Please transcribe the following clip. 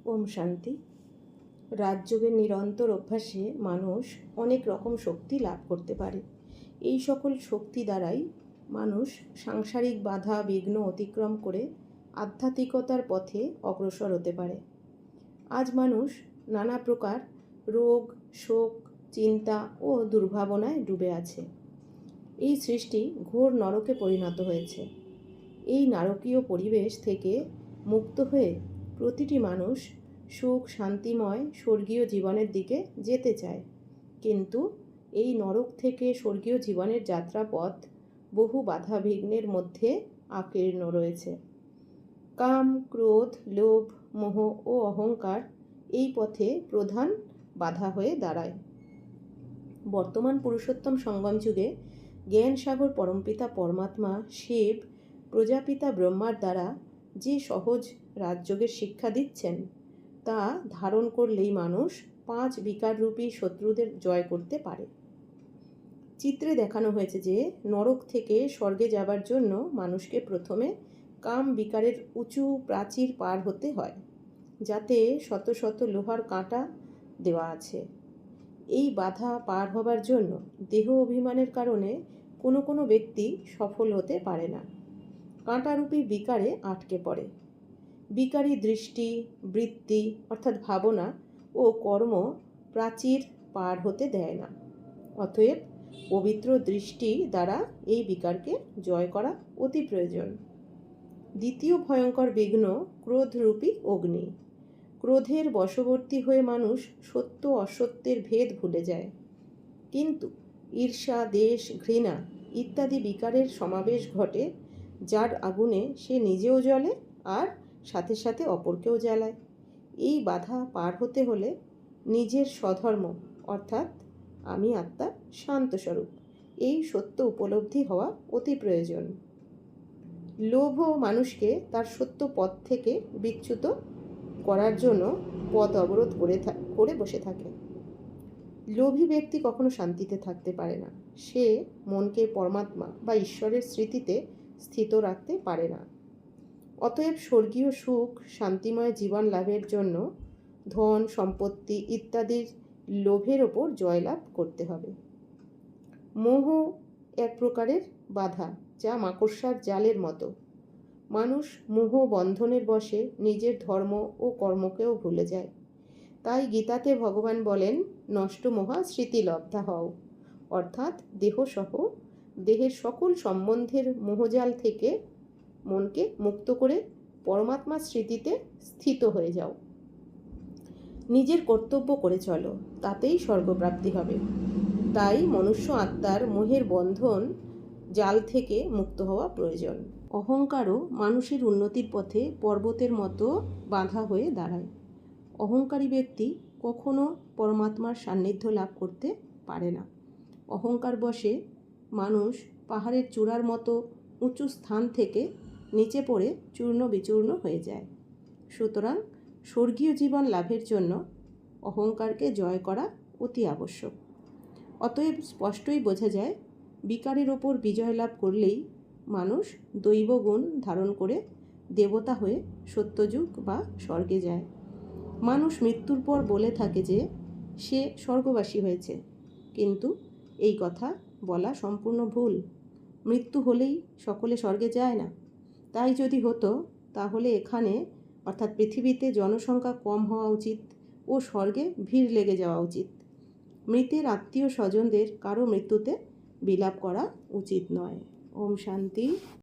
ওম শান্তি। রাজযোগের নিরন্তর অভ্যাসে মানুষ অনেক রকম শক্তি লাভ করতে পারে। এই সকল শক্তি দ্বারাই মানুষ সাংসারিক বাধা বিঘ্ন অতিক্রম করে আধ্যাত্মিকতার পথে অগ্রসর হতে পারে। আজ মানুষ নানা প্রকার রোগ, শোক, চিন্তা ও দুর্ভাবনায় ডুবে আছে। এই সৃষ্টি ঘোর নরকে পরিণত হয়েছে। এই নারকীয় পরিবেশ থেকে মুক্ত হয়ে প্রতিটি মানুষ সুখ শান্তিময় স্বর্গীয় জীবনের দিকে যেতে চায়। কিন্তু এই নরক থেকে স্বর্গীয় জীবনের যাত্রাপথ বহু বাধা বিঘ্নের মধ্যে আকীর্ণ রয়েছে। কাম, ক্রোধ, লোভ, মোহ ও অহংকার এই পথে প্রধান বাধা হয়ে দাঁড়ায়। বর্তমান পুরুষোত্তম সঙ্গম যুগে জ্ঞান সাগর পরমপিতা পরমাত্মা শিব প্রজাপিতা ব্রহ্মার দ্বারা যে সহজ রাজযোগের শিক্ষা দিচ্ছেন তা ধারণ করলেই মানুষ 5 বিকাররূপী শত্রুদের জয় করতে পারে। চিত্রে দেখানো হয়েছে যে নরক থেকে স্বর্গে যাবার জন্য মানুষকে প্রথমে কাম বিকারের উঁচু প্রাচীর পার হতে হয়, যাতে শত শত লোহার কাঁটা দেওয়া আছে। এই বাধা পার হবার জন্য দেহ অভিমানের কারণে কোনো কোনো ব্যক্তি সফল হতে পারে না, কাঁটারূপী বিকারে আটকে পড়ে। বিকারী দৃষ্টি, বৃত্তি অর্থাৎ ভাবনা ও কর্ম প্রাচীর পার হতে দেয় না। অতএব পবিত্র দৃষ্টি দ্বারা এই বিকারকে জয় করা অতি প্রয়োজন। দ্বিতীয় ভয়ঙ্কর বিঘ্ন ক্রোধরূপী অগ্নি। ক্রোধের বশবর্তী হয়ে মানুষ সত্য অসত্যের ভেদ ভুলে যায়। কিন্তু ঈর্ষা, দেশ, ঘৃণা ইত্যাদি বিকারের সমাবেশ ঘটে, যার আগুনে সে নিজেও জ্বলে আর সাথে সাথে অপরকেও জ্বালায়। এই বাধা পার হতে হলে নিজের স্বধর্ম অর্থাৎ আমি আত্মা শান্তস্বরূপ এই সত্য উপলব্ধি হওয়া অতি প্রয়োজন। লোভ মানুষকে তার সত্য পথ থেকে বিচ্যুত করার জন্য পথ অবরোধ করে বসে থাকে। লোভী ব্যক্তি কখনো শান্তিতে থাকতে পারে না। সে মনকে পরমাত্মা বা ঈশ্বরের স্মৃতিতে স্থিত রাখতে পারে না। অতএব স্বর্গীয় সুখ শান্তিময় জীবন লাভের জন্য ধন সম্পত্তি ইত্যাদির লোভের ওপর জয়লাভ করতে হবে। মোহ এক প্রকারের বাধা, যা মাকড়সার জালের মতো। মানুষ মোহ বন্ধনের বশে নিজের ধর্ম ও কর্মকেও ভুলে যায়। তাই গীতাতে ভগবান বলেন, নষ্ট মোহা স্মৃতিলব্ধা হও, অর্থাৎ দেহসহ দেহের সকল সম্বন্ধের মোহজাল থেকে মনকে মুক্ত করে পরমাত্মা স্মৃতিতে স্থিত হয়ে যাও। নিজের কর্তব্য করে চলো, তাতেই স্বর্গপ্রাপ্তি হবে। তাই মনুষ্য আত্মার মোহের বন্ধন জাল থেকে মুক্ত হওয়া প্রয়োজন। অহংকারও মানুষের উন্নতির পথে পর্বতের মতো বাধা হয়ে দাঁড়ায়। অহংকারী ব্যক্তি কখনো পরমাত্মার সান্নিধ্য লাভ করতে পারে না। অহংকার বশে মানুষ পাহাড়ের চূড়ার মতো উঁচু স্থান থেকে নিচে পড়ে চূর্ণ বিচূর্ণ হয়ে যায়। সুতরাং স্বর্গীয় জীবন লাভের জন্য অহংকারকে জয় করা অতি আবশ্যক। অতএব স্পষ্টই বোঝা যায়, বিকারের ওপর বিজয় লাভ করলেই মানুষ দৈব গুণ ধারণ করে দেবতা হয়ে সত্যযুগ বা স্বর্গে যায়। মানুষ মৃত্যুর পর বলে থাকে যে সে স্বর্গবাসী হয়েছে, কিন্তু এই কথা বলা সম্পূর্ণ ভুল। মৃত্যু হলেই সকলে স্বর্গে যায় না। তাই যদি হতো তাহলে এখানে অর্থাৎ পৃথিবীতে জনসংখ্যা কম হওয়া উচিত ও স্বর্গে ভিড় লেগে যাওয়া উচিত। মৃতের আত্মীয় স্বজনদের কারো মৃত্যুতে বিলাপ করা উচিত নয়। ওম শান্তি।